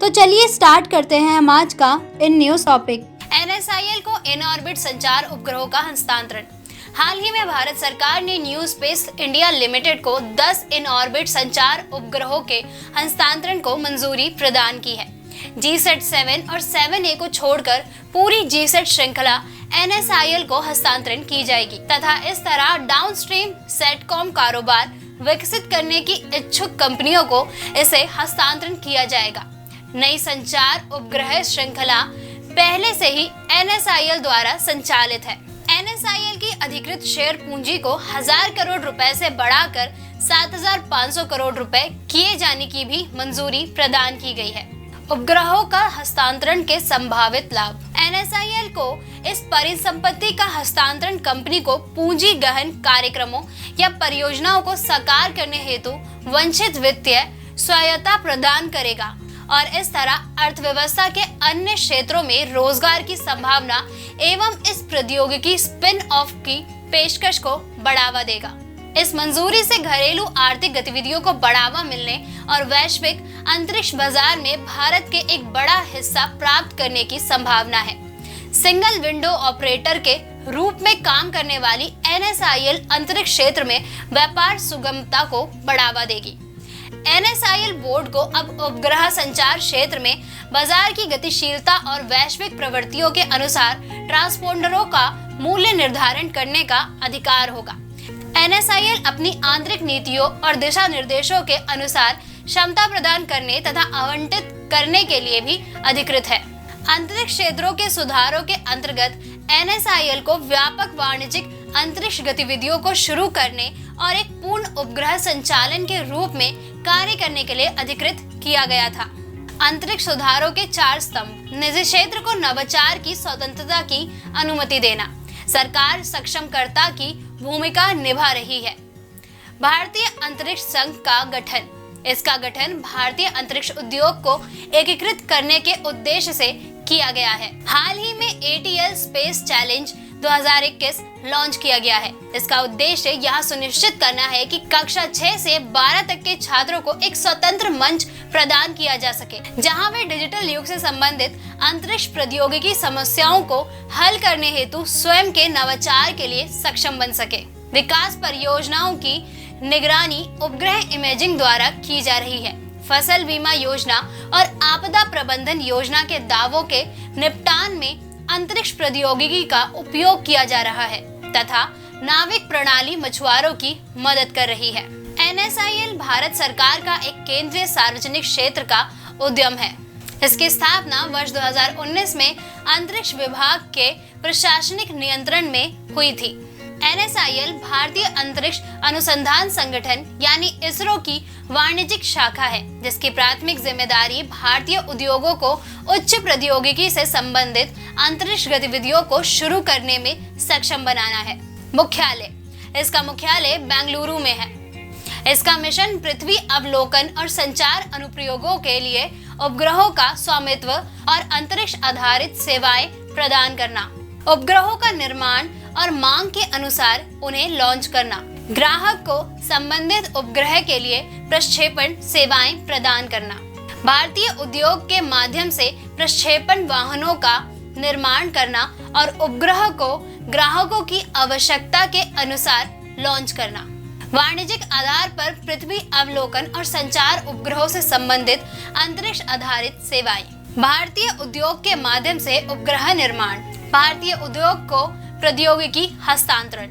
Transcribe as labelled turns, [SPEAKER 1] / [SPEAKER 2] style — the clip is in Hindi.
[SPEAKER 1] तो चलिए स्टार्ट करते हैं हम आज का इन न्यूज टॉपिक।
[SPEAKER 2] NSIL को इन ऑर्बिट संचार उपग्रहों का हस्तांतरण। हाल ही में भारत सरकार ने न्यू स्पेस इंडिया लिमिटेड को 10 इन ऑर्बिट संचार उपग्रहों के हस्तांतरण को मंजूरी प्रदान की है। GSAT 7 और 7A को छोड़कर पूरी GSAT श्रृंखला NSIL को हस्तांतरण की जाएगी तथा इस तरह डाउनस्ट्रीम सेटकॉम कारोबार विकसित करने की इच्छुक कंपनियों को इसे हस्तांतरण किया जाएगा। नई संचार उपग्रह श्रृंखला पहले से ही NSIL द्वारा संचालित है। NSIL की अधिकृत शेयर पूंजी को 1000 करोड़ रुपए से बढ़ाकर 7500 करोड़ रुपए किए जाने की भी मंजूरी प्रदान की गई है। उपग्रहों का हस्तांतरण के संभावित लाभ। NSIL को इस परिसंपत्ति का हस्तांतरण कंपनी को पूंजी गहन कार्यक्रमों या परियोजनाओं को साकार करने हेतु वंचित वित्तीय स्वायत्तता प्रदान करेगा और इस तरह अर्थव्यवस्था के अन्य क्षेत्रों में रोजगार की संभावना एवं इस प्रौद्योगिकी स्पिन ऑफ की पेशकश को बढ़ावा देगा। इस मंजूरी से घरेलू आर्थिक गतिविधियों को बढ़ावा मिलने और वैश्विक अंतरिक्ष बाजार में भारत के एक बड़ा हिस्सा प्राप्त करने की संभावना है। सिंगल विंडो ऑपरेटर के रूप में काम करने वाली NSIL अंतरिक्ष क्षेत्र में व्यापार सुगमता को बढ़ावा देगी। NSIL बोर्ड को अब उपग्रह संचार क्षेत्र में बाजार की गतिशीलता और वैश्विक प्रवृत्तियों के अनुसार ट्रांसपोंडरों का मूल्य निर्धारण करने का अधिकार होगा। NSIL अपनी आंतरिक नीतियों और दिशा निर्देशों के अनुसार क्षमता प्रदान करने तथा आवंटित करने के लिए भी अधिकृत है। अंतरिक्ष क्षेत्रों के सुधारों के अंतर्गत NSIL को व्यापक वाणिज्यिक अंतरिक्ष गतिविधियों को शुरू करने और एक पूर्ण उपग्रह संचालन के रूप में कार्य करने के लिए अधिकृत किया गया था। अंतरिक्ष सुधारों के 4 स्तंभ। निजी क्षेत्र को नवाचार की स्वतंत्रता की अनुमति देना। सरकार सक्षमकर्ता की भूमिका निभा रही है। भारतीय अंतरिक्ष संघ का गठन। इसका गठन भारतीय अंतरिक्ष उद्योग को एकीकृत करने के उद्देश्य से किया गया है। हाल ही में ATL स्पेस चैलेंज 2021 लॉन्च किया गया है। इसका उद्देश्य यह सुनिश्चित करना है कि कक्षा 6 से 12 तक के छात्रों को एक स्वतंत्र मंच प्रदान किया जा सके, जहां वे डिजिटल युग से संबंधित अंतरिक्ष प्रौद्योगिकी समस्याओं को हल करने हेतु स्वयं के नवाचार के लिए सक्षम बन सके। विकास परियोजनाओं की निगरानी उपग्रह इमेजिंग द्वारा की जा रही है। फसल बीमा योजना और आपदा प्रबंधन योजना के दावों के निपटान में अंतरिक्ष प्रौद्योगिकी का उपयोग किया जा रहा है तथा नाविक प्रणाली मछुआरों की मदद कर रही है। NSIL भारत सरकार का एक केंद्रीय सार्वजनिक क्षेत्र का उद्यम है। इसकी स्थापना वर्ष 2019 में अंतरिक्ष विभाग के प्रशासनिक नियंत्रण में हुई थी। NSIL भारतीय अंतरिक्ष अनुसंधान संगठन यानी ISRO की वाणिज्यिक शाखा है, जिसकी प्राथमिक जिम्मेदारी भारतीय उद्योगों को उच्च प्रौद्योगिकी से संबंधित अंतरिक्ष गतिविधियों को शुरू करने में सक्षम बनाना है। मुख्यालय। इसका मुख्यालय बेंगलुरु में है। इसका मिशन पृथ्वी अवलोकन और संचार अनुप्रयोगों के लिए उपग्रहों का स्वामित्व और अंतरिक्ष आधारित सेवाएं प्रदान करना, उपग्रहों का निर्माण और मांग के अनुसार उन्हें लॉन्च करना, ग्राहक को संबंधित उपग्रह के लिए प्रक्षेपण सेवाएं प्रदान करना, भारतीय उद्योग के माध्यम से प्रक्षेपण वाहनों का निर्माण करना और उपग्रह को ग्राहकों की आवश्यकता के अनुसार लॉन्च करना, वाणिज्यिक आधार पर पृथ्वी अवलोकन और संचार उपग्रहों से संबंधित अंतरिक्ष आधारित सेवाएं, भारतीय उद्योग के माध्यम से उपग्रह निर्माण, भारतीय उद्योग को प्रौद्योगिकी हस्तांतरण।